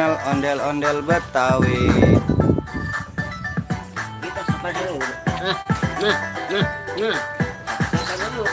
channel Ondel-Ondel Betawi. Kita sapa dulu. Nah. Sapa dulu.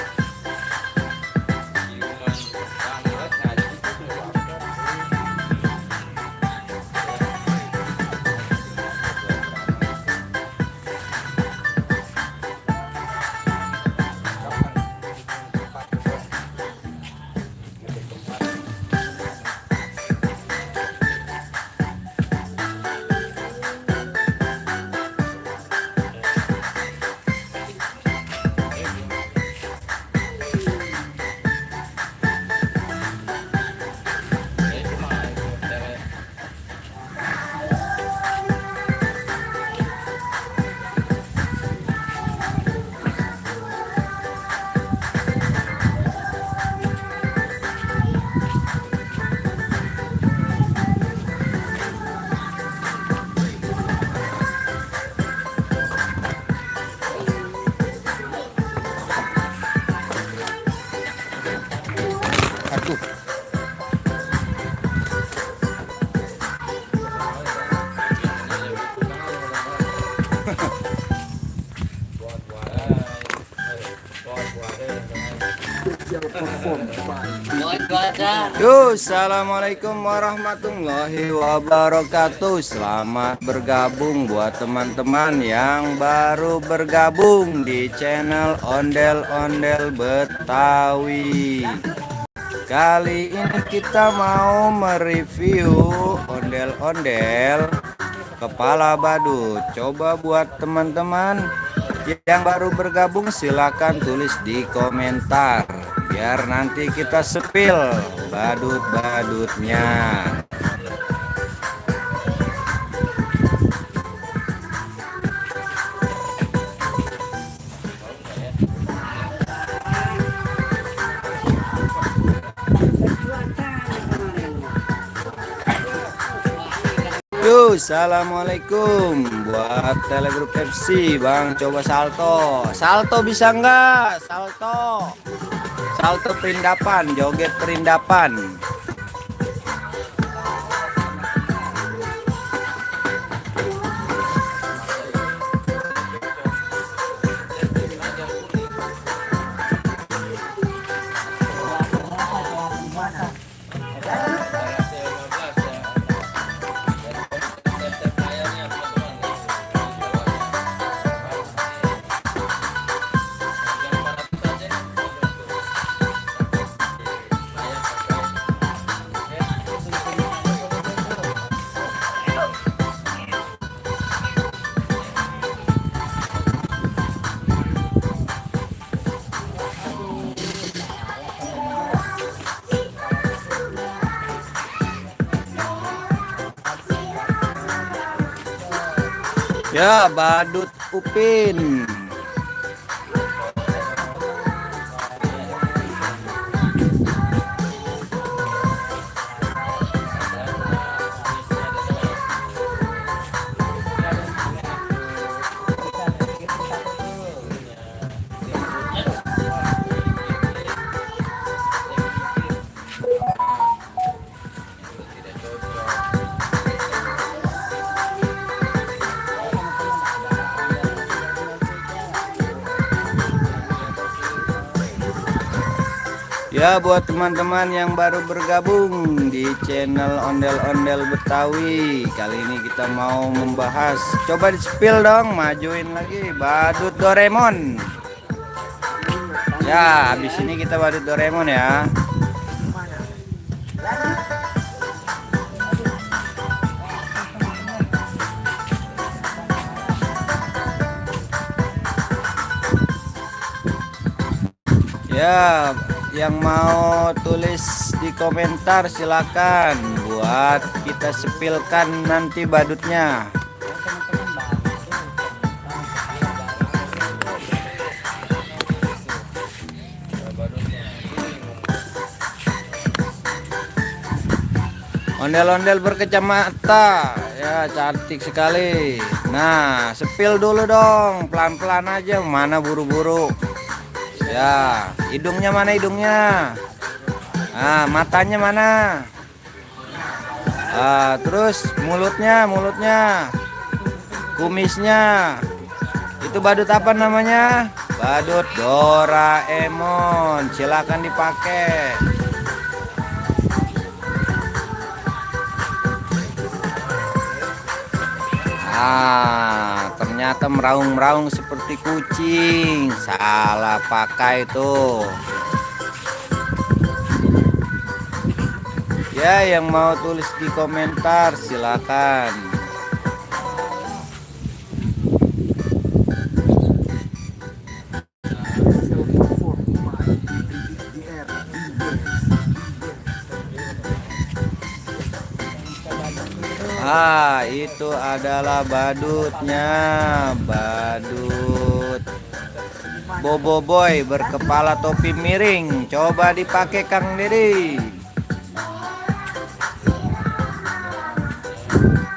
Aduh. Yo, assalamualaikum warahmatullahi wabarakatuh. Selamat bergabung buat teman-teman yang baru bergabung di channel Ondel-Ondel Betawi. Kali ini kita mau mereview ondel-ondel kepala badut. Coba buat teman-teman yang baru bergabung silahkan tulis di komentar biar nanti kita sepil badut-badutnya. Yo, assalamualaikum buat telegrup FC Bang, coba salto bisa nggak? Salto perindapan, joget perindapan. Ya, badut Upin. Ya, buat teman-teman yang baru bergabung di channel Ondel-Ondel Betawi, kali ini kita mau membahas, coba di-spill dong, majuin lagi badut Doraemon. Ya, habis ini kita badut Doraemon ya. Ya, yang mau tulis di komentar silakan buat kita sepilkan nanti badutnya. Ondel-ondel berkacamata, ya cantik sekali. Nah, sepil dulu dong, pelan-pelan aja, mana buru-buru. Ya, hidungnya mana hidungnya? Ah, matanya mana? Terus mulutnya, kumisnya. Itu badut apa namanya? Badut Doraemon. Silakan dipakai. Ternyata meraung-meraung seperti kucing. Salah pakai tuh. Ya, yang mau tulis di komentar silakan. Itu adalah badutnya. Badut Boboiboy berkepala topi miring. Coba dipakai Kang Deddy.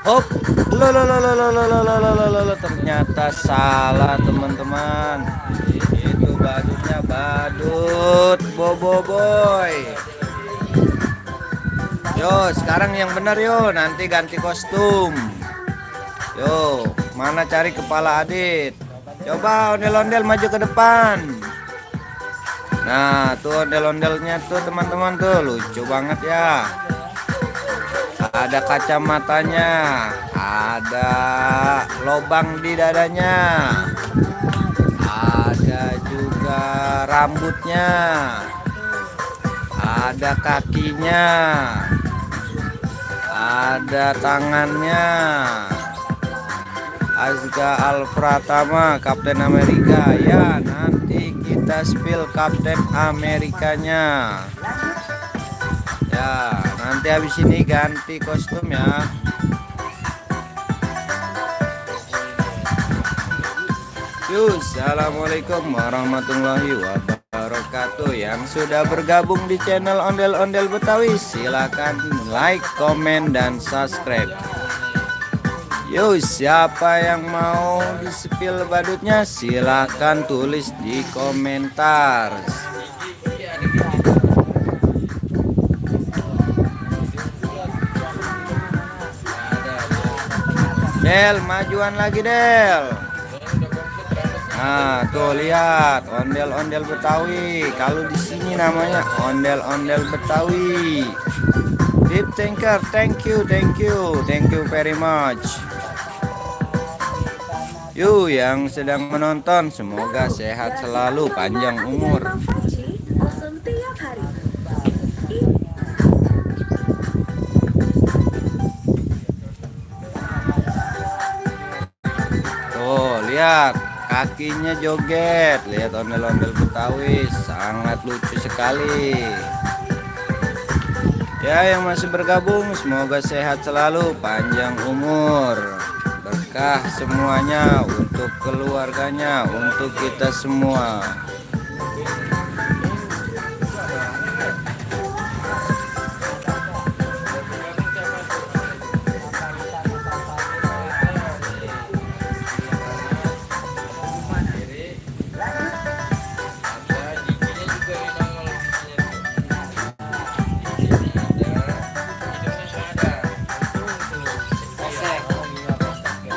Hop, ternyata salah teman-teman. Itu badutnya badut Boboiboy. Yo, sekarang yang benar yo, nanti ganti kostum. Yo, mana cari kepala Adit? Coba ondel-ondel maju ke depan. Nah, tuh ondel-ondelnya tuh teman-teman tuh lucu banget ya. Ada kacamatanya, ada lobang di dadanya, ada juga rambutnya, ada kakinya, ada tangannya. Azga Al-Pratama, Kapten Amerika. Ya, nanti kita spill Kapten Amerikanya. Ya, nanti habis ini ganti kostum ya. Assalamualaikum warahmatullahi wabarakatuh. Yang sudah bergabung di channel Ondel-Ondel Betawi, silakan like, komen, dan subscribe. Siapa yang mau di-spill badutnya silakan tulis di komentar. Del, majuan lagi Del. Nah, tuh lihat ondel-ondel Betawi. Kalau di sini namanya ondel-ondel Betawi. Deep Thinker, thank you very much. Yang sedang menonton semoga sehat selalu, panjang umur. Tuh lihat kakinya joget, lihat ondel-ondel Betawi sangat lucu sekali. Yang masih bergabung semoga sehat selalu, panjang umur, berkah semuanya untuk keluarganya, untuk kita semua.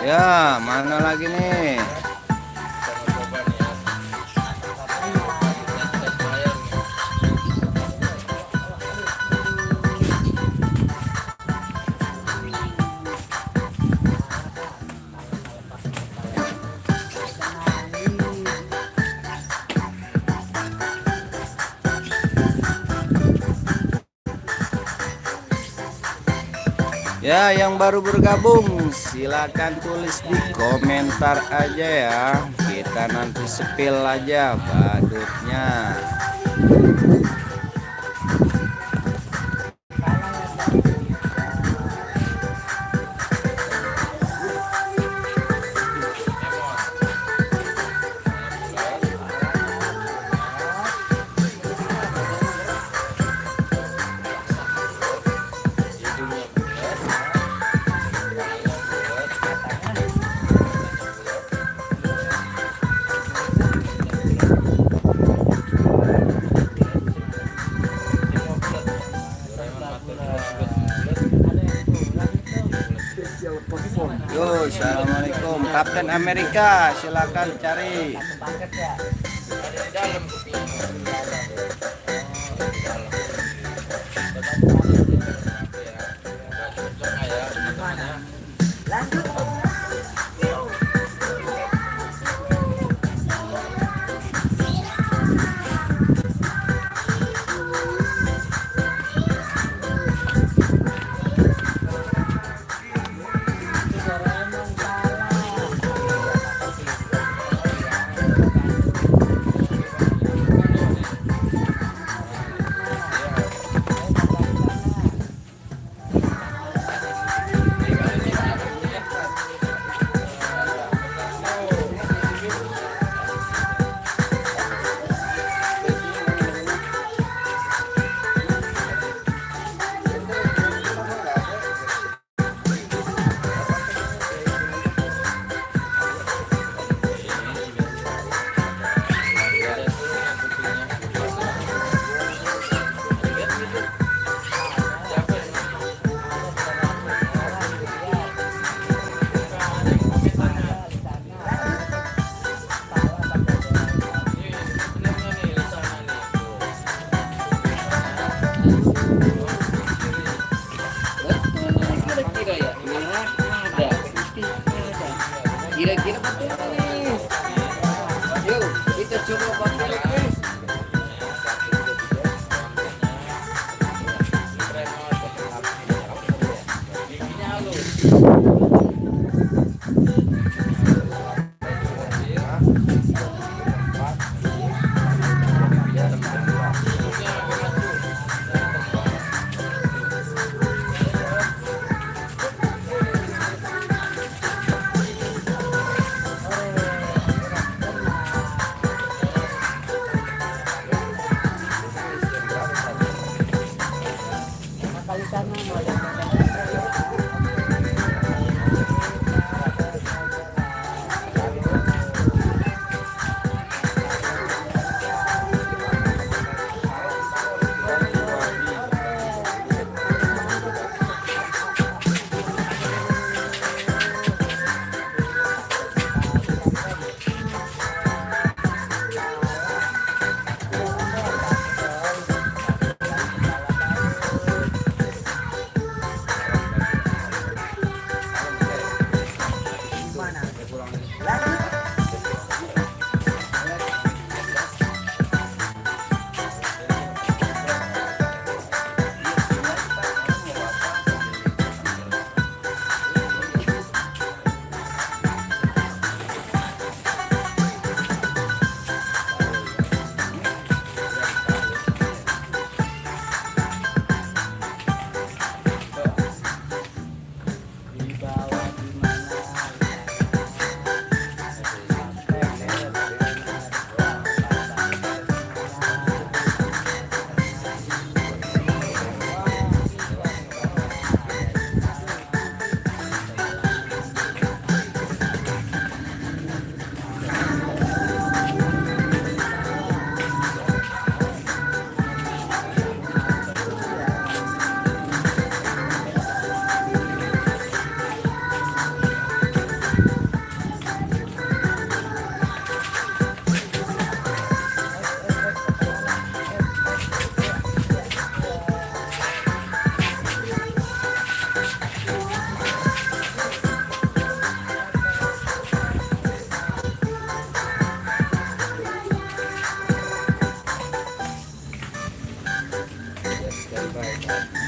Ya, mana lagi nih? Yang baru bergabung silakan tulis di komentar aja ya. Kita nanti spill aja badutnya. Yo, assalamualaikum. Kapten Amerika, silakan cari. Kira-kira betul nih. Yuk, kita coba pakai guys.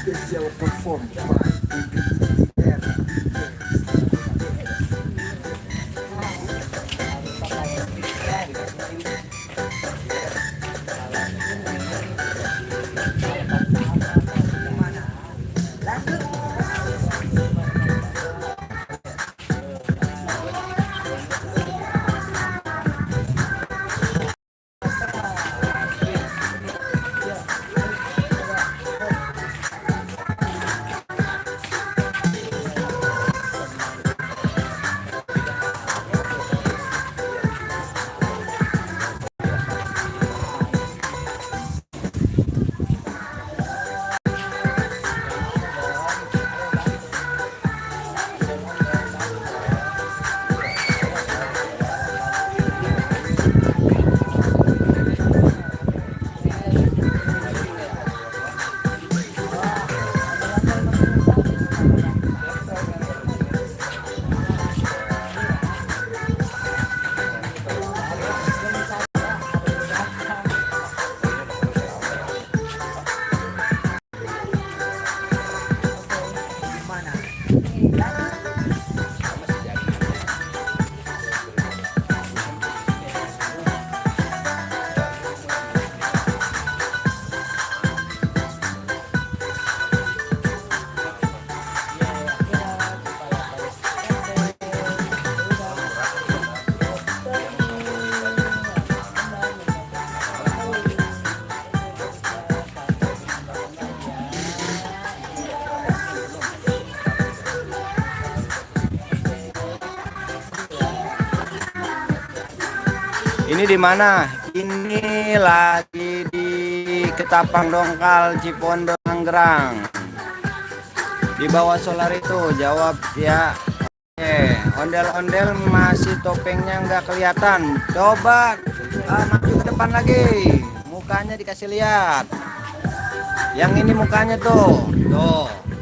Special perform Ini di mana? Ini lagi di Ketapang Dongkal, Cipondo, Tangerang. Di bawah solar itu, jawab ya. Oke, ondel-ondel masih topengnya nggak kelihatan. Coba maju ke depan lagi. Mukanya dikasih lihat. Yang ini mukanya tuh,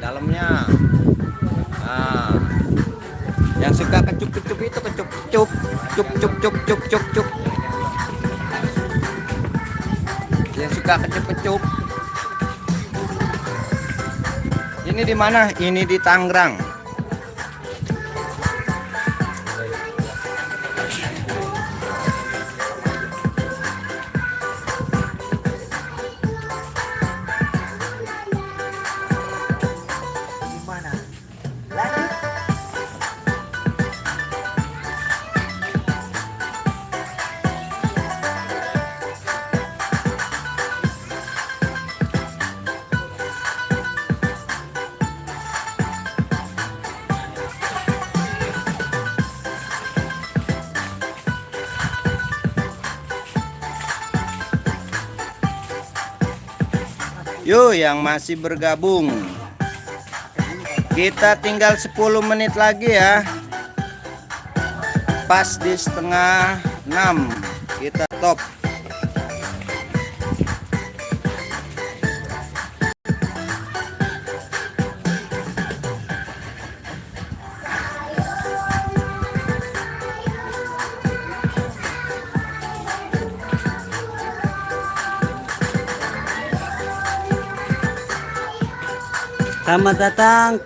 dalamnya. Nah, yang suka kecup-kecup itu kecup-kecup, cup-cup-cup-cup-cup-cup. Yang suka kecup-kecup. Ini di mana? Ini di Tangerang. Gimana? Lanjut. Yuk yang masih bergabung, kita tinggal 10 menit lagi ya. Pas di setengah 6 kita top. Selamat datang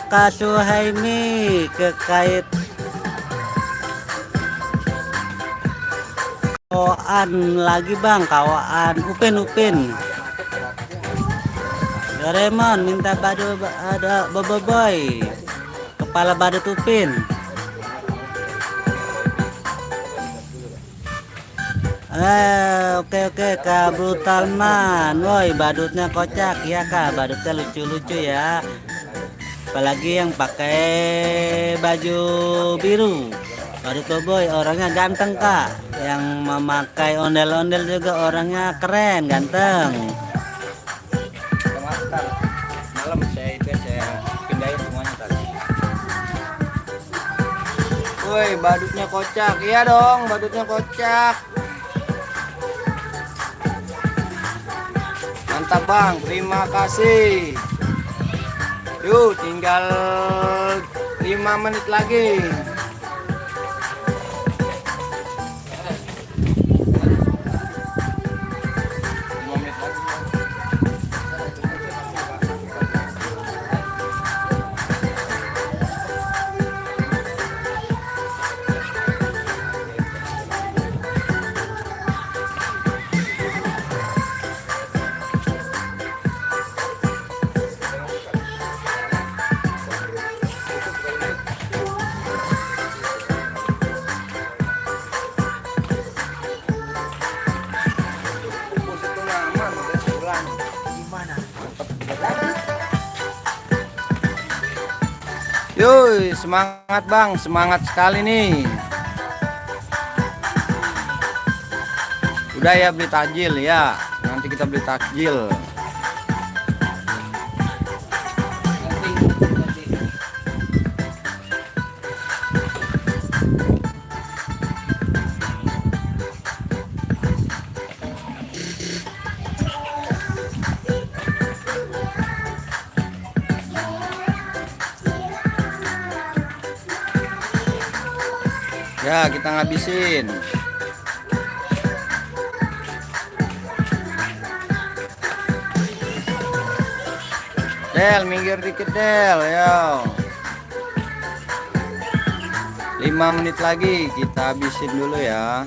Kak Suhaimi kekait kawaan lagi bang, kawaan Upin. Doraemon minta ada Boboiboy, kepala badut Upin. Oke Kak Brutalman, woi badutnya kocak ya Kak, badutnya lucu-lucu ya. Apalagi yang pakai baju biru, badut Boboiboy orangnya ganteng Kak. Yang memakai ondel-ondel juga orangnya keren, ganteng. Malam saya pindahin semuanya tadi. Woi badutnya kocak, iya dong badutnya kocak. Mantap bang, terima kasih. Yuk tinggal 5 menit lagi. Yuk semangat bang, semangat sekali nih. Udah ya beli takjil ya, nanti kita beli takjil. Ya kita ngabisin. Del minggir dikit Del, yo. 5 menit lagi kita habisin dulu ya.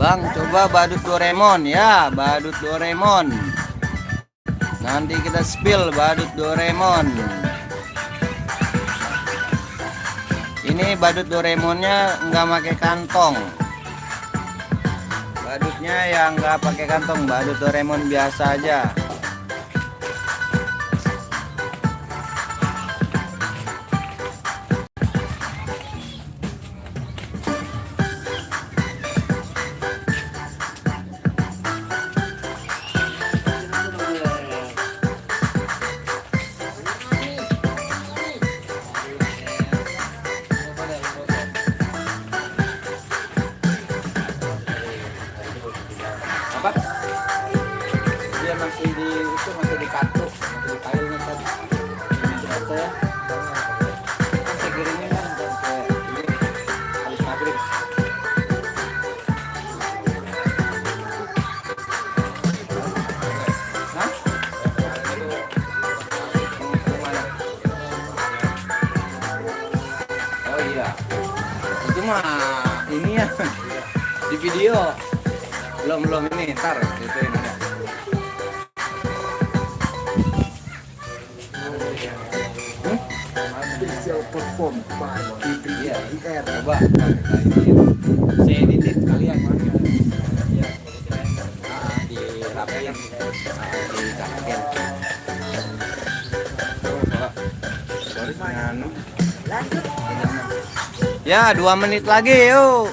Bang, coba badut Doraemon ya, badut Doraemon. Nanti kita spill badut Doraemon. Ini badut Doraemonnya nggak pakai kantong. Badutnya yang nggak pakai kantong, badut Doraemon biasa aja. Apa? Dia masih di itu, masih di kartu, masih di filenya tadi. Ini saya kan saya kirimnya kan sampai ini habis maghrib. Hah? Kemana? Oh iya, itu mah ini ya di video. Belum ini, ntar gituin aja. Special perform by Iya, DPR. coba saya edit kalian ya. Dirapiin, dicakakin. Lanjut. Ya, 2 menit lagi yuk.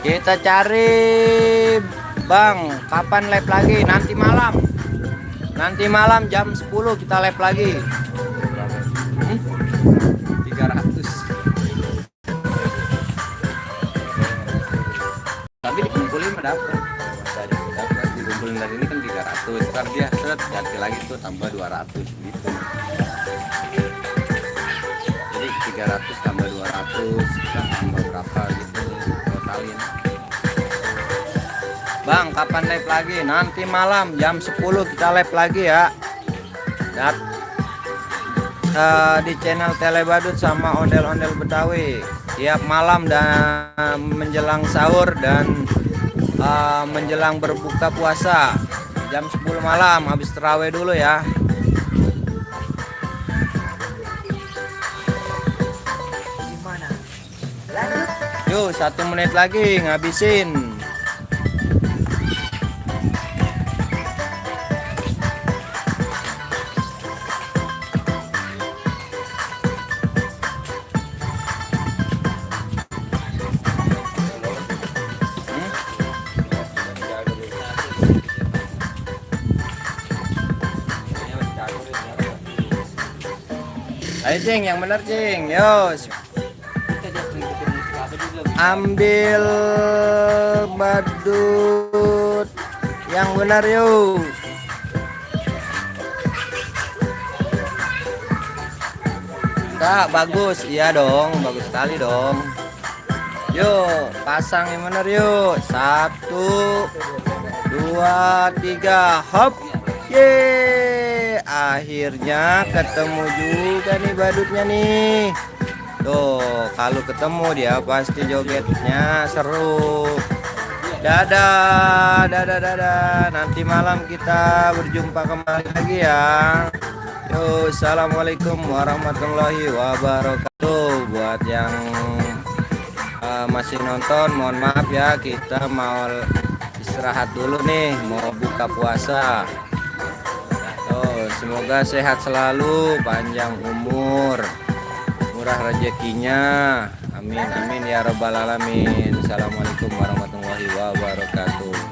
Kita cari Bang, kapan live lagi? Nanti malam. Nanti malam jam 10 kita live lagi. 300. Tapi dikumpulin mah dapat. Dapat dikumpulin dari ini kan 300. Ntar dia set ganti lagi tuh tambah 200 gitu. Jadi 300 tambah 200 kita tambah berapa gitu totalin. Bang, kapan live lagi? Nanti malam jam 10 kita live lagi ya. Di channel Telebadut sama Ondel-Ondel Betawi. Tiap malam dan menjelang sahur dan menjelang berbuka puasa. Jam 10 malam habis terawih dulu ya. Gimana? Lanjut. Yuk, 1 menit lagi ngabisin. Ayo Cing, yang bener Cing. Yo, ambil badut yang benar yuk. Kak, bagus. Iya dong, bagus sekali dong. Yuk, pasang yang benar yuk. 1, 2, 3, hop. Yeay, akhirnya ketemu juga nih badutnya nih. Tuh, kalau ketemu dia pasti jogetnya seru. Dadah, dadah, dadah. Nanti malam kita berjumpa kembali lagi ya. Yo, assalamualaikum warahmatullahi wabarakatuh. Buat yang masih nonton, mohon maaf ya, kita mau istirahat dulu nih, mau buka puasa. Semoga sehat selalu, panjang umur, murah rezekinya, amin amin ya rabbal alamin. Assalamualaikum warahmatullahi wabarakatuh.